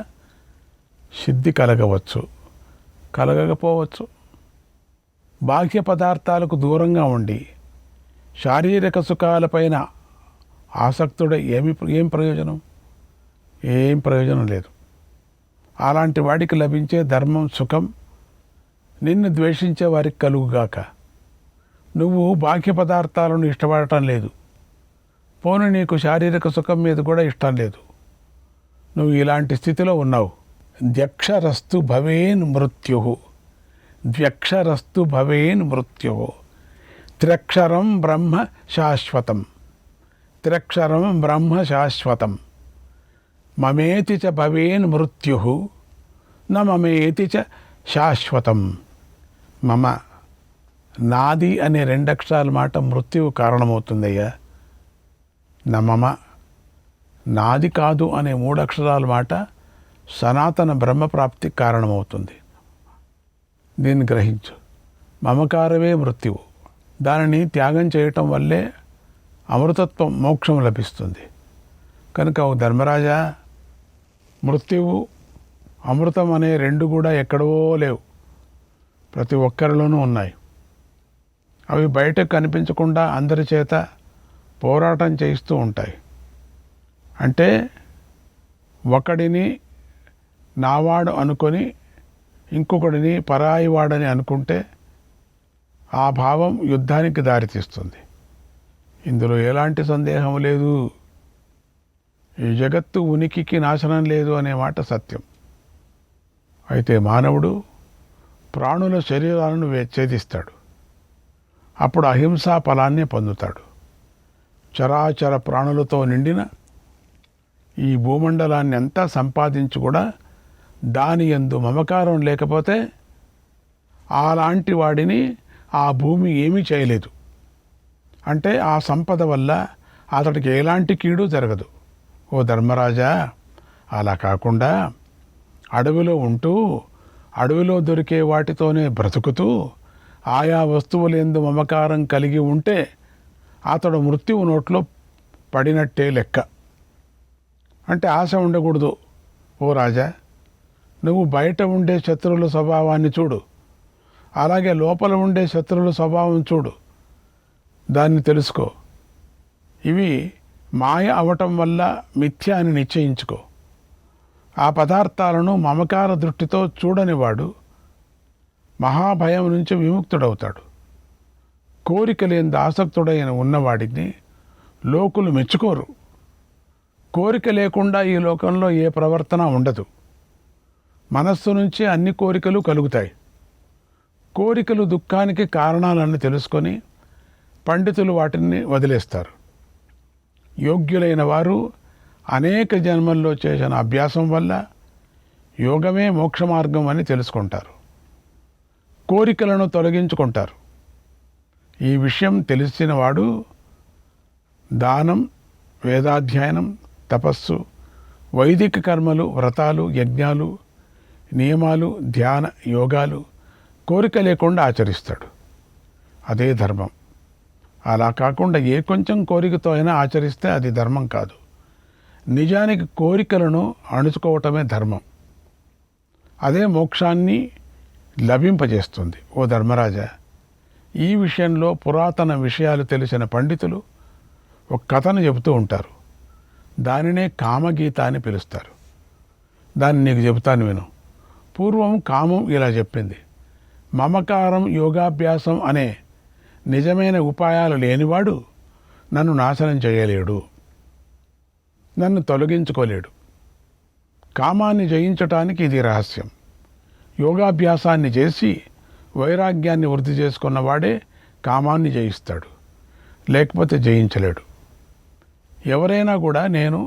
సిద్ధి కలగవచ్చు, కలగకపోవచ్చు. బాహ్య పదార్థాలకు దూరంగా ఉండి శారీరక సుఖాలపైన ఆసక్తుడే ఏం ప్రయోజనం? ఏం ప్రయోజనం లేదు. అలాంటి వాడికి లభించే ధర్మం, సుఖం నిన్ను ద్వేషించే వారికి కలుగుగాక. నువ్వు బాహ్య పదార్థాలను ఇష్టపడటం లేదు, పోను నీకు శారీరక సుఖం మీద కూడా ఇష్టం లేదు. నువ్వు ఇలాంటి స్థితిలో ఉన్నావు. ద్యక్షరస్తు భవేన్ మృత్యు, ద్యక్షరస్తు భవేన్ మృత్యు. త్రక్షరం బ్రహ్మ శాశ్వతం, త్రక్షరం బ్రహ్మ శాశ్వతం. మమేతి చ భవేన్ మృత్యు న మమేతి చ శాశ్వతం. మమ, నాది అనే 2 అక్షరాల మాట మృత్యువు కారణమవుతుందయ్యా. నమమ, నాది కాదు అనే 3 అక్షరాల మాట సనాతన బ్రహ్మప్రాప్తికి కారణమవుతుంది. దీన్ని గ్రహించు. మమకారమే మృత్యువు. దానిని త్యాగం చేయటం వల్లే అమృతత్వం, మోక్షం లభిస్తుంది. కనుక ఓ ధర్మరాజా, మృత్యువు, అమృతం అనే 2 కూడా ఎక్కడో లేవు, ప్రతి ఒక్కరిలోనూ ఉన్నాయి. అవి బయటకు కనిపించకుండా అందరి చేత పోరాటం చేయిస్తూ ఉంటాయి. అంటే ఒకడిని నావాడు అనుకొని ఇంకొకడిని పరాయివాడని అనుకుంటే ఆ భావం యుద్ధానికి దారితీస్తుంది. ఇందులో ఎలాంటి సందేహం లేదు. ఈ జగత్తు ఉనికికి నాశనం లేదు అనే మాట సత్యం. అయితే మానవుడు ప్రాణుల శరీరాలను ఛేదిస్తాడు. అప్పుడు అహింసా ఫలాన్ని పొందుతాడు. చరాచర ప్రాణులతో నిండిన ఈ భూమండలాన్ని అంతా సంపాదించి కూడా దాని యందు మమకారం లేకపోతే అలాంటి వాడిని ఆ భూమి ఏమీ చేయలేదు. అంటే ఆ సంపద వల్ల అతడికి ఎలాంటి కీడు జరగదు. ఓ ధర్మరాజా, అలా కాకుండా అడవిలో ఉంటూ అడవిలో దొరికే వాటితోనే బ్రతుకుతూ ఆయా వస్తువులందు మమకారం కలిగి ఉంటే అతడు మృత్యువు నోట్లో పడినట్టే లెక్క. అంటే ఆశ ఉండకూడదు. ఓ రాజా, నువ్వు బయట ఉండే శత్రువుల స్వభావాన్ని చూడు, అలాగే లోపల ఉండే శత్రువుల స్వభావం చూడు, దాన్ని తెలుసుకో. ఇవి మాయ అవటం వల్ల మిథ్య అని నిశ్చయించుకో. ఆ పదార్థాలను మమకార దృష్టితో చూడనివాడు మహాభయం నుంచి విముక్తుడవుతాడు. కోరికలేందు ఆసక్తుడైన ఉన్నవాడిని లోకులు మెచ్చుకోరు. కోరిక లేకుండా ఈ లోకంలో ఏ ప్రవర్తన ఉండదు. మనస్సు నుంచి అన్ని కోరికలు కలుగుతాయి. కోరికలు దుఃఖానికి కారణాలను తెలుసుకొని పండితులు వాటిని వదిలేస్తారు. యోగ్యులైన వారు అనేక జన్మల్లో చేసిన అభ్యాసం వల్ల యోగమే మోక్ష మార్గం అని తెలుసుకుంటారు. కోరికలను తొలగించుకుంటారు. ఈ విషయం తెలిసిన వాడు దానం, వేదాధ్యయనం, తపస్సు, వైదిక కర్మలు, వ్రతాలు, యజ్ఞాలు, నియమాలు, ధ్యాన, యోగాలు కోరిక లేకుండా ఆచరిస్తాడు. అదే ధర్మం. అలా కాకుండా ఏ కొంచెం కోరికతో అయినా ఆచరిస్తే అది ధర్మం కాదు. నిజానికి కోరికలను అణుచుకోవటమే ధర్మం. అదే మోక్షాన్ని లభింపజేస్తుంది. ఓ ధర్మరాజా, ఈ విషయంలో పురాతన విషయాలు తెలిసిన పండితులు ఒక కథను చెబుతూ ఉంటారు. దానినే కామగీత అని పిలుస్తారు. దాన్ని నీకు చెబుతాను విను. పూర్వం కామం ఇలా చెప్పింది: మమకారం, యోగాభ్యాసం అనే నిజమైన ఉపాయాలు లేనివాడు నన్ను నాశనం చేయలేడు, నన్ను తొలగించుకోలేడు. కామాన్ని జయించటానికి ఇది రహస్యం. యోగాభ్యాసాన్ని చేసి వైరాగ్యాన్ని వృద్ధి చేసుకున్నవాడే కామాన్ని జయిస్తాడు, లేకపోతే జయించలేడు. ఎవరైనా కూడా నేను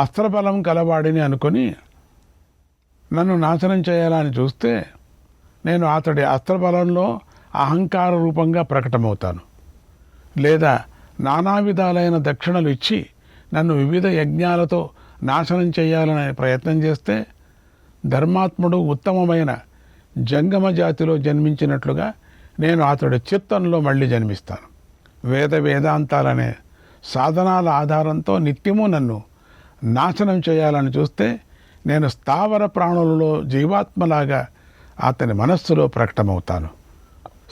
అస్త్రబలం కలవాడిని అనుకొని నన్ను నాశనం చేయాలని చూస్తే నేను అతడి అస్త్రబలంలో అహంకార రూపంగా ప్రకటమవుతాను. లేదా నానా విధాలైన దక్షిణలు ఇచ్చి నన్ను వివిధ యజ్ఞాలతో నాశనం చేయాలనే ప్రయత్నం చేస్తే ధర్మాత్ముడు ఉత్తమమైన జంగమ జాతిలో జన్మించినట్లుగా నేను అతడి చిత్తంలో మళ్ళీ జన్మిస్తాను. వేదాంతాలనే సాధనాల ఆధారంతో నిత్యము నన్ను నాశనం చేయాలని చూస్తే నేను స్థావర ప్రాణులలో జీవాత్మలాగా అతని మనస్సులో ప్రకటమవుతాను.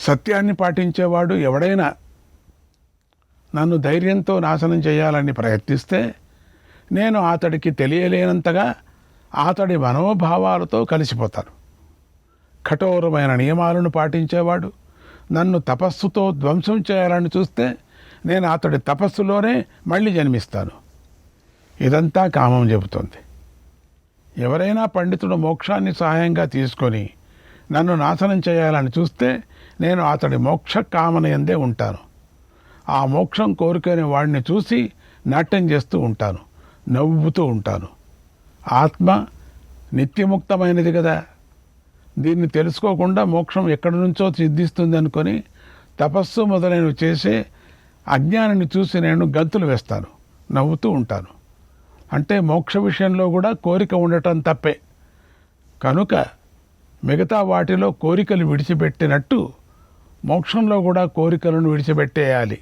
సత్యాన్ని పాటించేవాడు ఎవడైనా నన్ను ధైర్యంతో నాశనం చేయాలని ప్రయత్నిస్తే నేను అతడికి తెలియలేనంతగా అతడి మనోభావాలతో కలిసిపోతాను. కఠోరమైన నియమాలను పాటించేవాడు నన్ను తపస్సుతో ధ్వంసం చేయాలని చూస్తే నేను అతడి తపస్సులోనే మళ్ళీ జన్మిస్తాను. ఇదంతా కామం చెబుతోంది. ఎవరైనా పండితుడు మోక్షాన్ని సహాయంగా తీసుకొని నన్ను నాశనం చేయాలని చూస్తే నేను అతడి మోక్ష కామన యందే ఉంటాను. ఆ మోక్షం కోరుకునే వాడిని చూసి నాట్యం చేస్తూ ఉంటాను, నవ్వుతూ ఉంటాను. ఆత్మ నిత్యముక్తమైనది కదా, దీన్ని తెలుసుకోకుండా మోక్షం ఎక్కడి నుంచో సిద్ధిస్తుంది అనుకొని తపస్సు మొదలైనవి చేసే అజ్ఞానాన్ని చూసి నేను గంతులు వేస్తాను, నవ్వుతూ ఉంటాను. అంటే మోక్ష విషయంలో కూడా కోరిక ఉండటం తప్పే. కనుక మిగతా వాటిలో కోరికలు విడిచిపెట్టినట్టు మోక్షంలో కూడా కోరికలను విడిచిపెట్టేయాలి.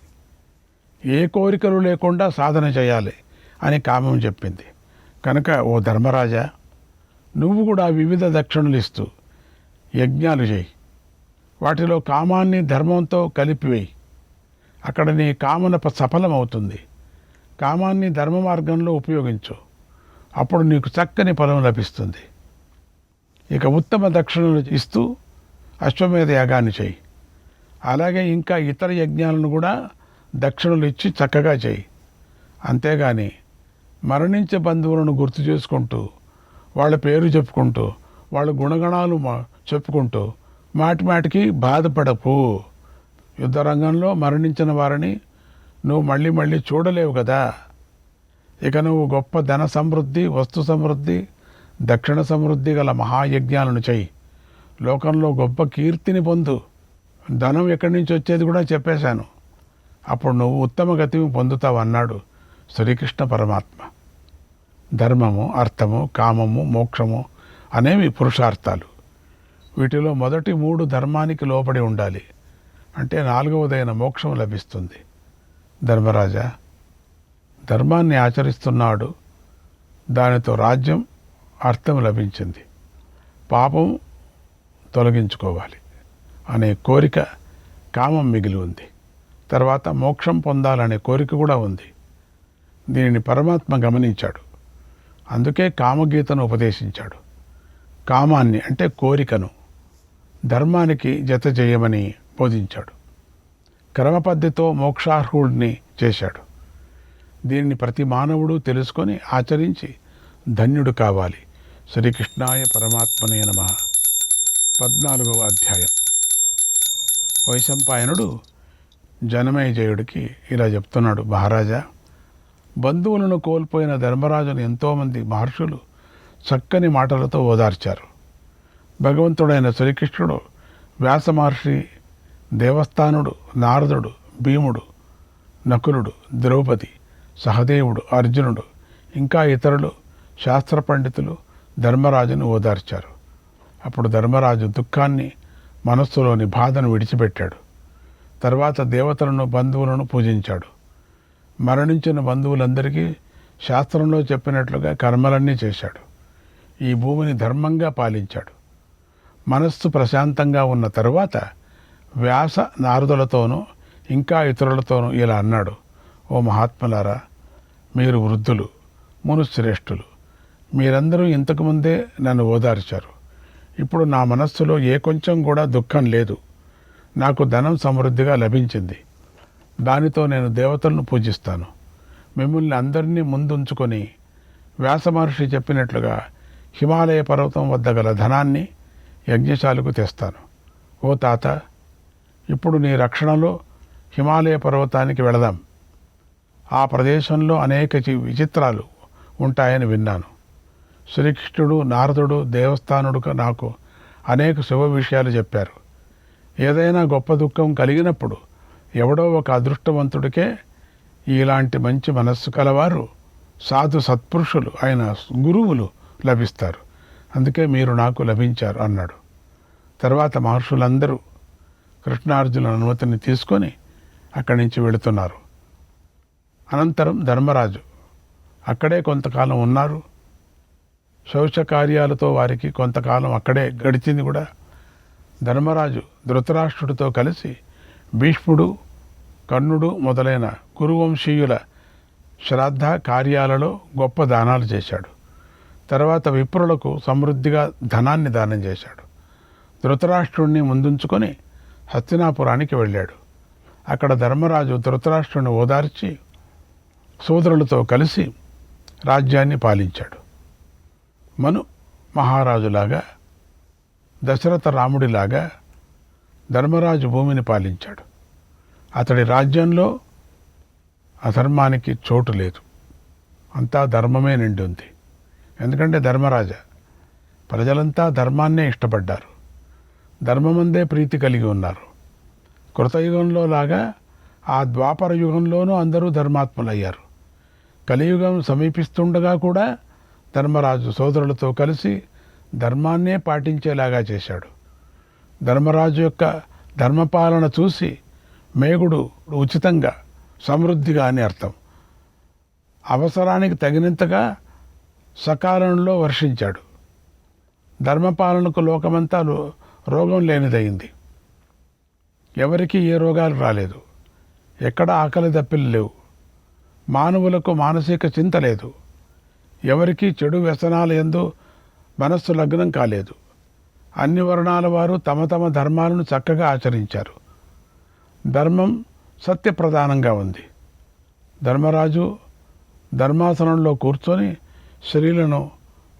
ఏ కోరికలు లేకుండా సాధన చేయాలి అని కామం చెప్పింది. కనుక ఓ ధర్మరాజా, నువ్వు కూడా వివిధ దక్షిణలు ఇస్తూ యజ్ఞాలు చేయి. వాటిలో కామాన్ని ధర్మంతో కలిపివేయి. అక్కడ నీ కామన సఫలమవుతుంది. కామాన్ని ధర్మ మార్గంలో ఉపయోగించు. అప్పుడు నీకు చక్కని ఫలం లభిస్తుంది. ఇక ఉత్తమ దక్షిణలు ఇస్తూ అశ్వమేధ యాగాన్ని చేయి. అలాగే ఇంకా ఇతర యజ్ఞాలను కూడా దక్షిణలు ఇచ్చి చక్కగా చేయి. అంతేగాని మరణించే బంధువులను గుర్తు చేసుకుంటూ, వాళ్ళ పేరు చెప్పుకుంటూ, వాళ్ళ గుణగణాలు చెప్పుకుంటూ మాటిమాటికి బాధపడపు. యుద్ధరంగంలో మరణించిన వారిని నువ్వు మళ్ళీ మళ్ళీ చూడలేవు కదా. ఇక నువ్వు గొప్ప ధన సమృద్ధి, వస్తు సమృద్ధి, దక్షిణ సమృద్ధి గల మహాయజ్ఞాలను చెయ్యి. లోకంలో గొప్ప కీర్తిని పొందు. ధనం ఎక్కడి నుంచి వచ్చేది కూడా చెప్పేశాను. అప్పుడు నువ్వు ఉత్తమ గతిని పొందుతావు అన్నాడు శ్రీకృష్ణ పరమాత్మ. ధర్మము, అర్థము, కామము, మోక్షము అనేవి పురుషార్థాలు. వీటిలో మొదటి 3 ధర్మానికి లోబడి ఉండాలి. అంటే 4వదైన మోక్షం లభిస్తుంది. ధర్మరాజా, ధర్మాన్ని ఆచరిస్తున్నాడు, దానితో రాజ్యం, అర్థం లభించింది. పాపం తొలగించుకోవాలి అనే కోరిక, కామం మిగిలి ఉంది. తర్వాత మోక్షం పొందాలనే కోరిక కూడా ఉంది. దీనిని పరమాత్మ గమనించాడు. అందుకే కామగీతను ఉపదేశించాడు. కామాన్ని అంటే కోరికను ధర్మానికి జత చేయమని బోధించాడు. క్రమపద్ధతితో మోక్షార్హుడిని చేశాడు. దీనిని ప్రతి మానవుడు తెలుసుకొని ఆచరించి ధన్యుడు కావాలి, శ్రీకృష్ణాయ పరమాత్మనే నమః. 14వ అధ్యాయం. వైశంపాయనుడు జనమేజయుడికి ఇలా చెప్తున్నాడు, మహారాజా, బంధువులను కోల్పోయిన ధర్మరాజును ఎంతోమంది మహర్షులు చక్కని మాటలతో ఓదార్చారు. భగవంతుడైన శ్రీకృష్ణుడు, వ్యాస మహర్షి, దేవస్థానుడు, నారదుడు, భీముడు, నకులుడు, ద్రౌపది, సహదేవుడు, అర్జునుడు, ఇంకా ఇతరులు శాస్త్ర పండితులు ధర్మరాజును ఓదార్చారు. అప్పుడు ధర్మరాజు దుఃఖాన్ని, మనస్సులోని బాధను విడిచిపెట్టాడు. తర్వాత దేవతలను, బంధువులను పూజించాడు. మరణించిన బంధువులందరికీ శాస్త్రంలో చెప్పినట్లుగా కర్మలన్నీ చేశాడు. ఈ భూమిని ధర్మంగా పాలించాడు. మనస్సు ప్రశాంతంగా ఉన్న తరువాత వ్యాస నారదులతోనూ ఇంకా ఇతరులతోనూ ఇలా అన్నాడు, ఓ మహాత్ములారా, మీరు వృద్ధులు, మునుశ్రేష్ఠులు, మీరందరూ ఇంతకుముందే నన్ను ఓదార్చారు. ఇప్పుడు నా మనస్సులో ఏ కొంచెం కూడా దుఃఖం లేదు. నాకు ధనం సమృద్ధిగా లభించింది. దానితో నేను దేవతలను పూజిస్తాను. మిమ్మల్ని అందరినీ ముందుంచుకొని వ్యాస మహర్షి చెప్పినట్లుగా హిమాలయ పర్వతం వద్ద గల ధనాన్ని యజ్ఞశాలకు తెస్తాను. ఓ తాత, ఇప్పుడు నీ రక్షణలో హిమాలయ పర్వతానికి వెళదాం. ఆ ప్రదేశంలో అనేక విచిత్రాలు ఉంటాయని విన్నాను. శ్రీకృష్ణుడు, నారదుడు, దేవస్థానుడు నాకు అనేక శుభ విషయాలు చెప్పారు. ఏదైనా గొప్ప దుఃఖం కలిగినప్పుడు ఎవడో ఒక అదృష్టవంతుడికే ఇలాంటి మంచి మనస్సు కలవారు, సాధు సత్పురుషులు అయిన గురువులు లభిస్తారు. అందుకే మీరు నాకు లభించారు అన్నాడు. తర్వాత మహర్షులందరూ కృష్ణార్జునుల అనుమతిని తీసుకొని అక్కడి నుంచి వెళుతున్నారు. అనంతరం ధర్మరాజు అక్కడే కొంతకాలం ఉన్నారు. శౌచ కార్యాలతో వారికి కొంతకాలం అక్కడే గడిచింది కూడా. ధర్మరాజు ధృతరాష్ట్రుడితో కలిసి భీష్ముడు, కర్ణుడు మొదలైన కురువంశీయుల శ్రాద్ధ కార్యాలలో గొప్ప దానాలు చేశాడు. తర్వాత విప్రులకు సమృద్ధిగా ధనాన్ని దానం చేశాడు. ధృతరాష్ట్రుడిని ముందుంచుకొని హస్తినాపురానికి వెళ్ళాడు. అక్కడ ధర్మరాజు ధృతరాష్ట్రుడిని ఓదార్చి సోదరులతో కలిసి రాజ్యాన్ని పాలించాడు. మను మహారాజులాగా, దశరథ రాముడిలాగా ధర్మరాజు భూమిని పాలించాడు. అతడి రాజ్యంలో అధర్మానికి చోటు లేదు. అంతా ధర్మమే నిండి ఉంది. ఎందుకంటే ధర్మరాజ, ప్రజలంతా ధర్మాన్నే ఇష్టపడ్డారు. ధర్మమందే ప్రీతి కలిగి ఉన్నారు. కృతయుగంలో లాగా ఆ ద్వాపర యుగంలోనూ అందరూ ధర్మాత్ములయ్యారు. కలియుగం సమీపిస్తుండగా కూడా ధర్మరాజు సోదరులతో కలిసి ధర్మాన్నే పాటించేలాగా చేశాడు. ధర్మరాజు యొక్క ధర్మపాలన చూసి మేఘుడు ఉచితంగా, సమృద్ధిగా అని అర్థం, అవసరానికి తగినంతగా సకాలంలో వర్షించాడు. ధర్మపాలనకు లోకమంతా రోగం లేనిదయింది. ఎవరికి ఏ రోగాలు రాలేదు. ఎక్కడ ఆకలి దప్పిలు లేవు. మానవులకు మానసిక చింత లేదు. ఎవరికి చెడు వ్యసనాల యందు మనస్సు లగ్నం కాలేదు. అన్ని వర్ణాల వారు తమ తమ ధర్మాలను చక్కగా ఆచరించారు. ధర్మం సత్యప్రధానంగా ఉంది. ధర్మరాజు ధర్మాసనంలో కూర్చొని స్త్రీలను,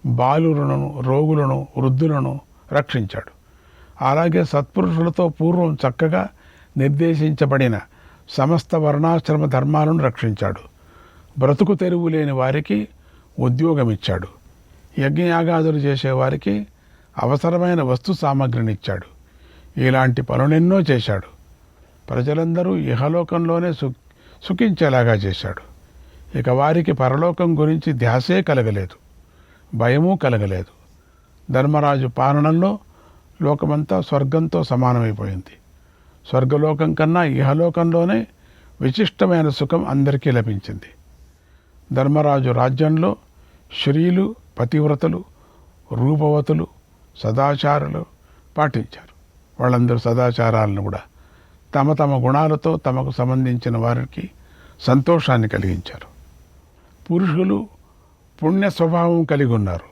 బాలులను, రోగులను, వృద్ధులను రక్షించాడు. అలాగే సత్పురుషులతో పూర్వం చక్కగా నిర్దేశించబడిన సమస్త వర్ణాశ్రమ ధర్మాలను రక్షించాడు. బ్రతుకు తెరువు లేని వారికి ఉద్యోగం ఇచ్చాడు. యజ్ఞయాగాదులు చేసేవారికి అవసరమైన వస్తు సామగ్రిని ఇచ్చాడు. ఇలాంటి పనులెన్నో చేశాడు. ప్రజలందరూ ఇహలోకంలోనే సుఖించేలాగా చేశాడు. ఇక వారికి పరలోకం గురించి ధ్యాసే కలగలేదు, భయమూ కలగలేదు. ధర్మరాజు పాలనలో లోకమంతా స్వర్గంతో సమానమైపోయింది. స్వర్గలోకం కన్నా ఇహలోకంలోనే విశిష్టమైన సుఖం అందరికీ లభించింది. ధర్మరాజు రాజ్యంలో శ్రీలు, పతివ్రతలు, రూపవతులు, సదాచారాలు పాటించారు. వాళ్ళందరూ సదాచారాలను కూడా తమ తమ గుణాలతో తమకు సంబంధించిన వారికి సంతోషాన్ని కలిగించారు. పురుషులు పుణ్య స్వభావం కలిగి ఉన్నారు.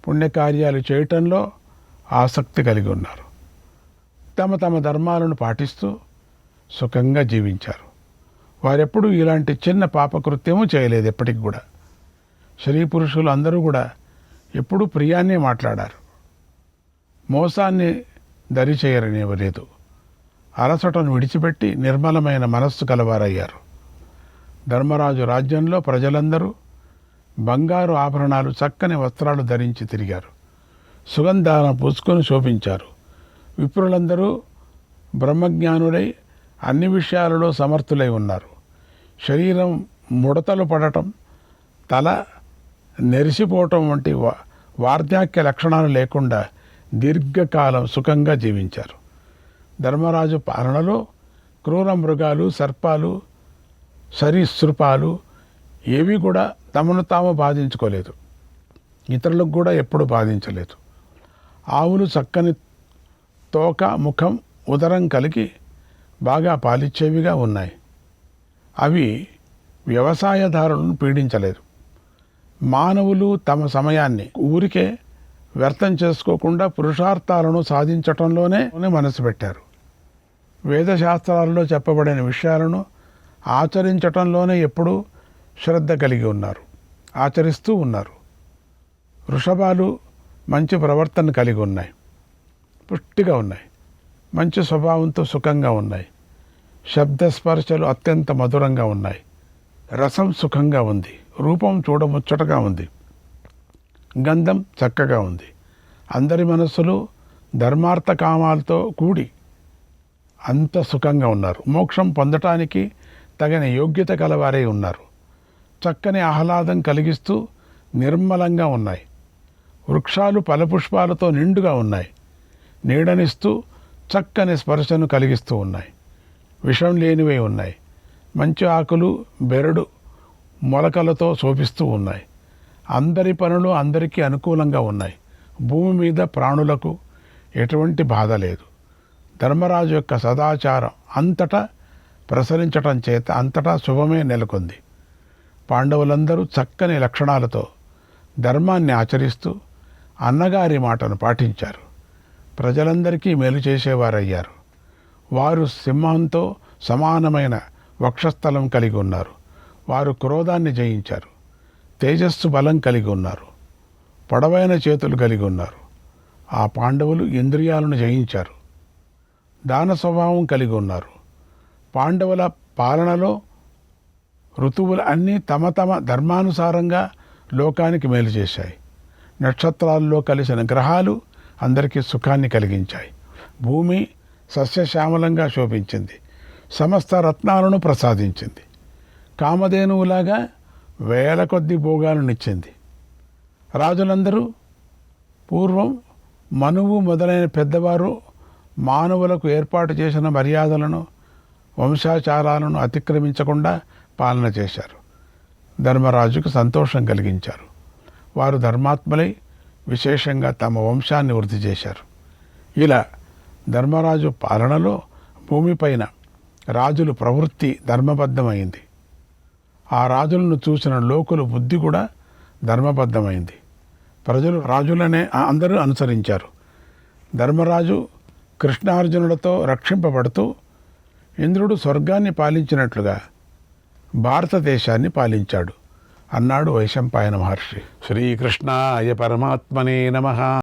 పుణ్యకార్యాలు చేయటంలో ఆసక్తి కలిగి ఉన్నారు. తమ తమ ధర్మాలను పాటిస్తూ సుఖంగా జీవించారు. వారెప్పుడూ ఇలాంటి చిన్న పాపకృత్యము చేయలేదు ఎప్పటికి కూడా. స్త్రీ పురుషులు అందరూ కూడా ఎప్పుడూ ప్రియాన్నే మాట్లాడారు. మోసాన్ని దరి చేయరనివ్వలేదు. అలసటను విడిచిపెట్టి నిర్మలమైన మనస్సు కలవారయ్యారు. ధర్మరాజు రాజ్యంలో ప్రజలందరూ బంగారు ఆభరణాలు, చక్కని వస్త్రాలు ధరించి తిరిగారు. సుగంధాలను పూసుకొని శోభించారు. విప్రులందరూ బ్రహ్మజ్ఞానులై అన్ని విషయాలలో సమర్థులై ఉన్నారు. శరీరం ముడతలు పడటం, తల నెరిసిపోవటం వంటి వార్ధక్య లక్షణాలు లేకుండా దీర్ఘకాలం సుఖంగా జీవించారు. ధర్మరాజు పాలనలో క్రూర మృగాలు, సర్పాలు, సరీసృపాలు ఏవి కూడా తమను తాము బాధించుకోలేదు. ఇతరులకు కూడా ఎప్పుడు బాధించలేదు. ఆవులు చక్కని తోక, ముఖం, ఉదరం కలిగి బాగా పాలిచ్చేవిగా ఉన్నాయి. అవి వ్యవసాయదారులను పీడించలేదు. మానవులు తమ సమయాన్ని ఊరికే వ్యర్థం చేసుకోకుండా పురుషార్థాలను సాధించటంలోనే మనసు పెట్టారు. వేదశాస్త్రాలలో చెప్పబడిన విషయాలను ఆచరించటంలోనే ఎప్పుడూ శ్రద్ధ కలిగి ఉన్నారు, ఆచరిస్తూ ఉన్నారు. వృషభాలు మంచి ప్రవర్తన కలిగి ఉన్నాయి, పుష్టిగా ఉన్నాయి, మంచి స్వభావంతో సుఖంగా ఉన్నాయి. శబ్దస్పర్శలు అత్యంత మధురంగా ఉన్నాయి. రసం సుఖంగా ఉంది. రూపం చూడముచ్చటగా ఉంది. గంధం చక్కగా ఉంది. అందరి మనస్సులు ధర్మార్థ కామాలతో కూడి అంత సుఖంగా ఉన్నారు. మోక్షం పొందటానికి తగిన యోగ్యత కలవారై ఉన్నారు. చక్కని ఆహ్లాదం కలిగిస్తూ నిర్మలంగా ఉన్నాయి. వృక్షాలు ఫలపుష్పాలతో నిండుగా ఉన్నాయి. నీడనిస్తూ చక్కని స్పర్శను కలిగిస్తూ ఉన్నాయి. విషం లేనివై ఉన్నాయి. మంచి ఆకులు, బెరడు, మొలకలతో శోభిస్తూ ఉన్నాయి. అందరి పనులు అందరికీ అనుకూలంగా ఉన్నాయి. భూమి మీద ప్రాణులకు ఎటువంటి బాధ లేదు. ధర్మరాజు యొక్క సదాచారం అంతటా ప్రసరించటం చేత అంతటా శుభమే నెలకొంది. పాండవులందరూ చక్కని లక్షణాలతో ధర్మాన్ని ఆచరిస్తూ అన్నగారి మాటను పాటించారు. ప్రజలందరికీ మేలు చేసేవారయ్యారు. వారు సింహంతో సమానమైన వక్షస్థలం కలిగి ఉన్నారు. వారు క్రోధాన్ని జయించారు. తేజస్సు బలం కలిగి ఉన్నారు. పొడవైన చేతులు కలిగి ఉన్నారు. ఆ పాండవులు ఇంద్రియాలను జయించారు. దాన స్వభావం కలిగి ఉన్నారు. పాండవుల పాలనలో ఋతువులు అన్నీ తమ తమ ధర్మానుసారంగా లోకానికి మేలు చేశాయి. నక్షత్రాల్లో కలిసిన గ్రహాలు అందరికీ సుఖాన్ని కలిగించాయి. భూమి సస్యశ్యామలంగా శోభించింది. సమస్త రత్నాలను ప్రసాదించింది. కామధేనువులాగా వేల కొద్ది భోగాలనిచ్చింది. రాజులందరూ పూర్వం మనువు మొదలైన పెద్దవారు మానవులకు ఏర్పాటు చేసిన మర్యాదలను, వంశాచారాలను అతిక్రమించకుండా పాలన చేశారు. ధర్మరాజుకు సంతోషం కలిగించారు. వారు ధర్మాత్మలై విశేషంగా తమ వంశాన్ని వృద్ధి చేశారు. ఇలా ధర్మరాజు పాలనలో భూమిపైన రాజుల ప్రవృత్తి ధర్మబద్ధమైంది. ఆ రాజులను చూసిన లోకుల బుద్ధి కూడా ధర్మబద్ధమైంది. ప్రజలు రాజులనే అందరూ అనుసరించారు. ధర్మరాజు కృష్ణార్జునులతో రక్షింపబడుతూ ఇంద్రుడు స్వర్గాన్ని పాలించినట్లుగా భారతదేశాన్ని పాలించాడు అన్నాడు వైశంపాయన మహర్షి. శ్రీకృష్ణాయ పరమాత్మనే నమః.